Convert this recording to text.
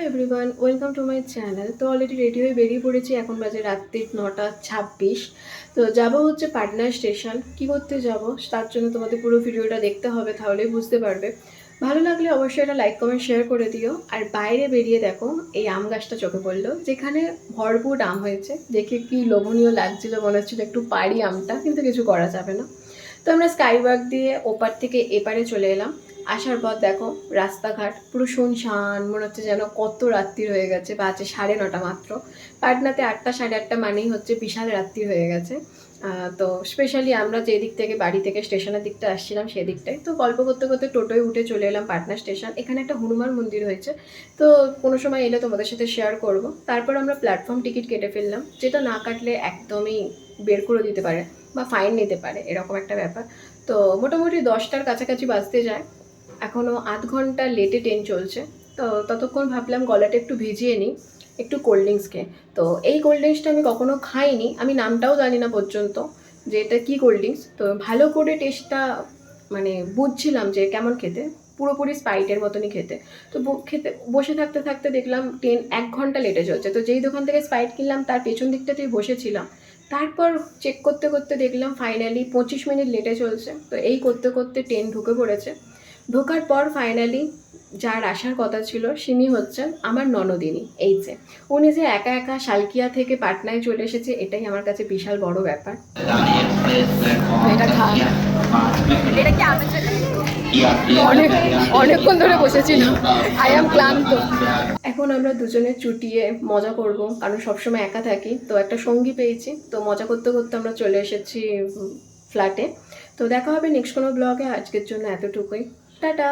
Everyone, welcome to my channel. তো already ready হয়ে বেরিয়ে পড়েছি। এখন বাজে রাত্রির 9:26। তো যাব হচ্ছে পাটনা স্টেশন। কী করতে যাব তার জন্য তোমাদের পুরো ভিডিওটা দেখতে হবে, তাহলেই বুঝতে পারবে। ভালো লাগলে অবশ্যই এটা লাইক কমেন্ট শেয়ার করে দিও। আর বাইরে বেরিয়ে দেখো এই আম গাছটা চোখে পড়লো, যেখানে ভরপুর আম হয়েছে। দেখে কি লোভনীয় লাগছিল, মনে হচ্ছিল একটু পারি আমটা, কিন্তু কিছু করা যাবে না। তো আমরা স্কাইওয়াক দিয়ে ওপার থেকে এপারে চলে এলাম। আসার পর দেখো রাস্তাঘাট পুরো শুনশান, মনে হচ্ছে যেন কত রাত্রি হয়ে গেছে। বাজে 9:30 মাত্র। পাটনাতে 8টা 8:30 মানেই হচ্ছে বিশাল রাত্রি হয়ে গেছে। তো স্পেশালি আমরা যে দিক থেকে বাড়ি থেকে স্টেশনের দিকটা আসছিলাম সেদিকটাই। তো গল্প করতে করতে টোটোয় উঠে চলে এলাম পাটনা স্টেশন। এখানে একটা হনুমান মন্দির হয়েছে, তো কোনো সময় এলে তোমাদের সাথে শেয়ার করব। তারপর আমরা প্ল্যাটফর্ম টিকিট কেটে ফেললাম, যেটা না কাটলে একদমই বের করে দিতে পারে বা ফাইন নিতে পারে, এরকম একটা ব্যাপার। তো মোটামুটি 10টার কাছাকাছি বাজতে যায়। এখনও আধ ঘন্টা লেটে ট্রেন চলছে। তো ততক্ষণ ভাবলাম গলাটা একটু ভিজিয়ে নিই একটু কোল্ড ড্রিঙ্কস খেয়ে। তো এই কোল্ড ড্রিঙ্কসটা আমি কখনো খাইনি, আমি নামটাও জানি না পর্যন্ত যে এটা কী কোল্ড ড্রিঙ্কস। তো ভালো করে টেস্টটা মানে বুঝছিলাম যে কেমন খেতে, পুরোপুরি স্প্রাইটের মতনই খেতে। তো খেতে বসে থাকতে থাকতে দেখলাম ট্রেন 1 ঘন্টা লেটে চলছে। তো যেই দোকান থেকে স্প্রাইট কিনলাম তার পেছন দিকটাতেই বসেছিলাম। তারপর চেক করতে করতে দেখলাম ফাইনালি 25 মিনিট লেটে চলছে। তো এই করতে করতে ট্রেন ঢুকে পড়েছে। ঢোকার পর ফাইনালি যার আসার কথা ছিল তিনি হচ্ছেন আমার ননদিনী। এই যে উনি যে একা একা শালকিয়া থেকে পাটনায় চলে এসেছে, এটাই আমার কাছে বিশাল বড় ব্যাপার। এটা খা, এটা কি আমি অনেকক্ষণ ধরে বসেছিলাম, আই এম ক্লান্ত। এখন আমরা দুজনে চুটিয়ে মজা করব, কারণ সবসময় একা থাকি, তো একটা সঙ্গী পেয়েছি। তো মজা করতে করতে আমরা চলে এসেছি ফ্ল্যাটে। তো দেখা হবে নেক্সট কোনো ব্লগে। আজকের জন্য এতটুকুই, টাটা।